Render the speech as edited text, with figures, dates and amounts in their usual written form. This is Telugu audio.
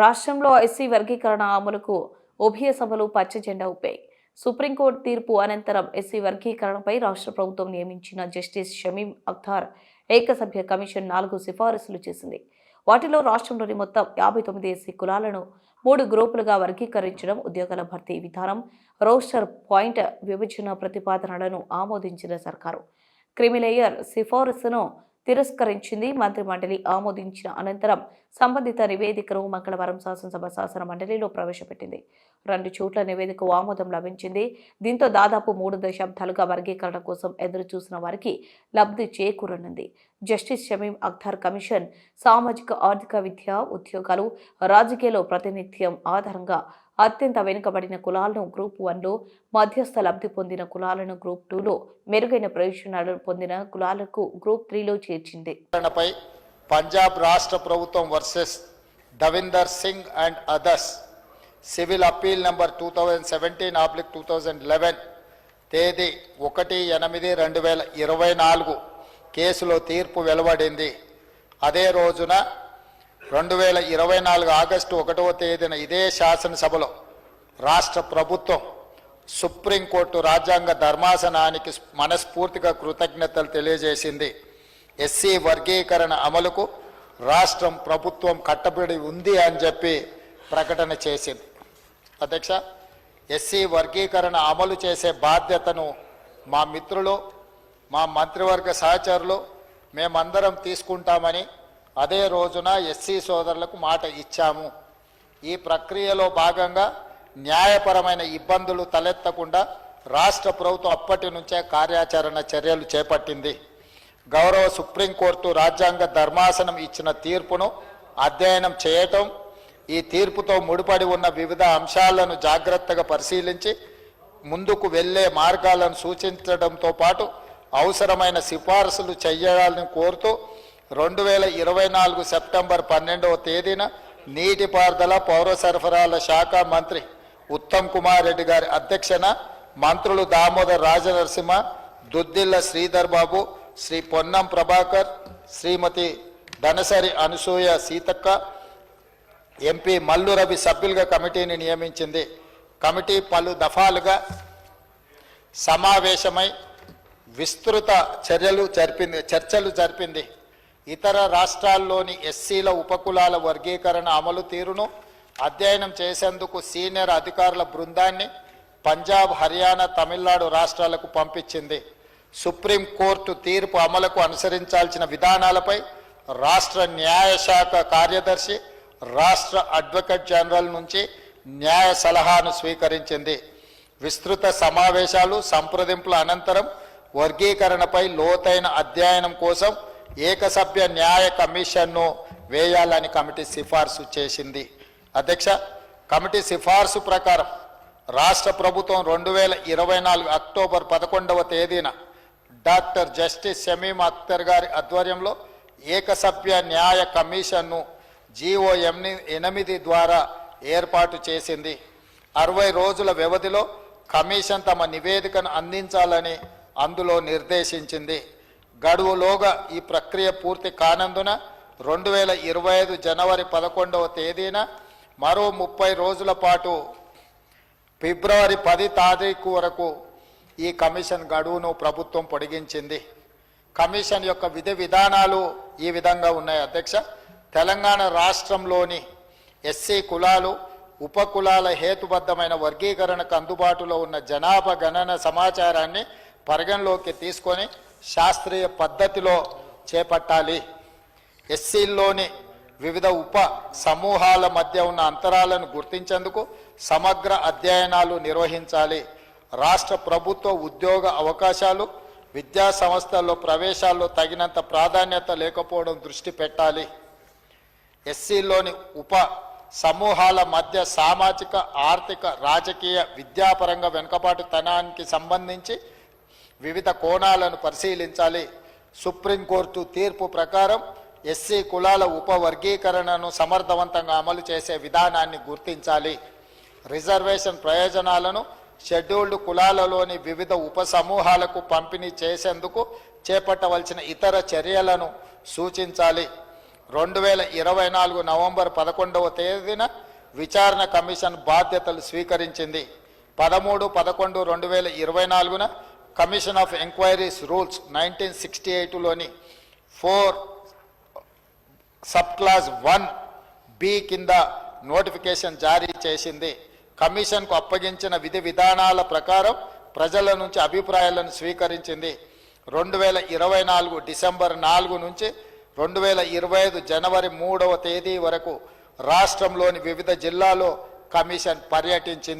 రాష్ట్రంలో ఎస్సీ వర్గీకరణ అమలుకు ఉభయ సభలు పచ్చ జెండా ఊపాయి. సుప్రీంకోర్టు తీర్పు అనంతరం ఎస్సీ వర్గీకరణపై రాష్ట్ర ప్రభుత్వం నియమించిన జస్టిస్ షమీం అఖ్తార్ ఏకసభ్య కమిషన్ 4 సిఫారసులు చేసింది. వాటిలో రాష్ట్రంలోని మొత్తం 59 ఎస్సీ కులాలను 3 గ్రూపులుగా వర్గీకరించడం, ఉద్యోగాల భర్తీ విధానం, రోస్టర్ పాయింట్ విభజన ప్రతిపాదనలను ఆమోదించిన సర్కారు క్రిమిలేయర్ సిఫారసును తిరస్కరించింది. మంత్రిమండలి ఆమోదించిన అనంతరం సంబంధిత నివేదికను మంగళవారం శాసనసభ శాసన మండలిలో ప్రవేశపెట్టింది. 2 చోట్ల నివేదికకు ఆమోదం లభించింది. దీంతో దాదాపు 3 దశాబ్దాలుగా వర్గీకరణ కోసం ఎదురు చూసిన వారికి లబ్ధి చేకూరనుంది. జస్టిస్ షమీం అఖ్తార్ కమిషన్ సామాజిక, ఆర్థిక, విద్య, ఉద్యోగాలు, రాజకీయాల్లో ప్రాతినిధ్యం ఆధారంగా అత్యంత వెనుకబడిన కులాలను గ్రూప్ 1లో, మధ్యస్థ లబ్ధి పొందిన కులాలను గ్రూప్ 2లో, మెరుగైన ప్రయోజనాలను పొందిన కులాలకు గ్రూప్ 3లో చేర్చింది. పంజాబ్ రాష్ట్ర ప్రభుత్వం versus Davinder Singh and others civil appeal number 2017/2011 తేదీ 1/8/2024 కేసులో తీర్పు వెలువడింది. అదే రోజున 2024 ఆగస్టు 1వ తేదీన ఇదే శాసనసభలో రాష్ట్ర ప్రభుత్వం సుప్రీంకోర్టు రాజ్యాంగ ధర్మాసనానికి మనస్ఫూర్తిగా కృతజ్ఞతలు తెలియజేసింది. ఎస్సీ వర్గీకరణ అమలుకు రాష్ట్రం ప్రభుత్వం కట్టబడి ఉంది అని చెప్పి ప్రకటన చేసింది. అధ్యక్ష, ఎస్సీ వర్గీకరణ అమలు చేసే బాధ్యతను మా మిత్రులు, మా మంత్రివర్గ సహచరులు మేమందరం తీసుకుంటామని అదే రోజున ఎస్సీ సోదరులకు మాట ఇచ్చాము. ఈ ప్రక్రియలో భాగంగా న్యాయపరమైన ఇబ్బందులు తలెత్తకుండా రాష్ట్ర ప్రభుత్వం అప్పటి నుంచే కార్యాచరణ చర్యలు చేపట్టింది. గౌరవ సుప్రీంకోర్టు రాజ్యాంగ ధర్మాసనం ఇచ్చిన తీర్పును అధ్యయనం చేయటం, ఈ తీర్పుతో ముడిపడి ఉన్న వివిధ అంశాలను జాగ్రత్తగా పరిశీలించి ముందుకు వెళ్లే మార్గాలను సూచించడంతో పాటు అవసరమైన సిఫార్సులు చేయాలని కోరుతూ 2024 సెప్టెంబర్ 12వ తేదీన నీటిపారుదల, పౌర సరఫరాల శాఖ మంత్రి ఉత్తమ్ కుమార్ రెడ్డి గారి అధ్యక్షన మంత్రులు దామోదర్ రాజనరసింహ, దుద్దిల్ల శ్రీధర్ బాబు, శ్రీ పొన్నం ప్రభాకర్, శ్రీమతి ధనసరి అనసూయ సీతక్క, ఎంపీ మల్లు రవి సభ్యులుగా కమిటీని నియమించింది. కమిటీ పలు దఫాలుగా సమావేశమై విస్తృత చర్చలు జరిపింది. ఇతర రాష్ట్రాల్లోని ఎస్సీల ఉపకులాల వర్గీకరణ అమలు తీరును అధ్యయనం చేసేందుకు సీనియర్ అధికారుల బృందాన్ని పంజాబ్, హర్యానా, తమిళనాడు రాష్ట్రాలకు పంపించింది. సుప్రీంకోర్టు తీర్పు అమలుకు అనుసరించాల్సిన విధానాలపై రాష్ట్ర న్యాయశాఖ కార్యదర్శి, రాష్ట్ర అడ్వకేట్ జనరల్ నుంచి న్యాయ సలహాను స్వీకరించింది. విస్తృత సమావేశాలు, సంప్రదింపుల అనంతరం వర్గీకరణపై లోతైన అధ్యయనం కోసం ఏకసభ్య న్యాయ కమిషన్ను వేయాలని కమిటీ సిఫార్సు చేసింది. అధ్యక్ష, కమిటీ సిఫార్సు ప్రకారం రాష్ట్ర ప్రభుత్వం 2024 అక్టోబర్ 11వ తేదీన డాక్టర్ జస్టిస్ షమీం అఖ్తర్ గారి ఆధ్వర్యంలో ఏకసభ్య న్యాయ కమిషన్ను జీవో 8 ద్వారా ఏర్పాటు చేసింది. 60 రోజుల వ్యవధిలో కమిషన్ తమ నివేదికను అందించాలని అందులో నిర్దేశించింది. గడువులోగా ఈ ప్రక్రియ పూర్తి కానందున 2025 జనవరి 11వ తేదీన మరో 30 రోజుల పాటు ఫిబ్రవరి 10 తారీఖు వరకు ఈ కమిషన్ గడువును ప్రభుత్వం పొడిగించింది. కమిషన్ యొక్క విధి విధానాలు ఈ విధంగా ఉన్నాయి. అధ్యక్ష, తెలంగాణ రాష్ట్రంలోని ఎస్సీ కులాలు, ఉపకులాల హేతుబద్ధమైన వర్గీకరణకు అందుబాటులో ఉన్న జనాభా గణన సమాచారాన్ని పరిగణలోకి తీసుకొని శాస్త్రీయ పద్ధతిలో చేపట్టాలి. ఎస్సీల్లోని వివిధ ఉప సమూహాల మధ్య ఉన్న అంతరాలను గుర్తించేందుకు సమగ్ర అధ్యయనాలు నిర్వహించాలి. రాష్ట్ర ప్రభుత్వ ఉద్యోగ అవకాశాలు, విద్యా సంస్థల్లో ప్రవేశాల్లో తగినంత ప్రాధాన్యత లేకపోవడం దృష్టి పెట్టాలి. ఎస్సీల్లోని ఉప సమూహాల మధ్య సామాజిక, ఆర్థిక, రాజకీయ, విద్యాపరంగా వెనుకబాటుతనానికి సంబంధించి వివిధ కోణాలను పరిశీలించాలి. సుప్రీంకోర్టు తీర్పు ప్రకారం ఎస్సీ కులాల ఉపవర్గీకరణను సమర్థవంతంగా అమలు చేసే విధానాన్ని గుర్తించాలి. రిజర్వేషన్ ప్రయోజనాలను షెడ్యూల్డ్ కులాలలోని వివిధ ఉపసమూహాలకు పంపిణీ చేసేందుకు చేపట్టవలసిన ఇతర చర్యలను సూచించాలి. 2024 నవంబర్ 11వ తేదీన విచారణ కమిషన్ బాధ్యతలు స్వీకరించింది. 13/11/2024న కమిషన్ ఆఫ్ ఎంక్వైరీస్ రూల్స్ 1968లోని 4 సబ్ క్లాస్ 1B కింద నోటిఫికేషన్ జారీ చేసింది. కమిషన్కు అప్పగించిన విధి విధానాల ప్రకారం ప్రజల నుంచి అభిప్రాయాలను స్వీకరించింది. 2024 డిసెంబర్ 4 నుంచి 2025 జనవరి 3వ తేదీ వరకు రాష్ట్రంలోని వివిధ జిల్లాల్లో కమిషన్ పర్యటించింది.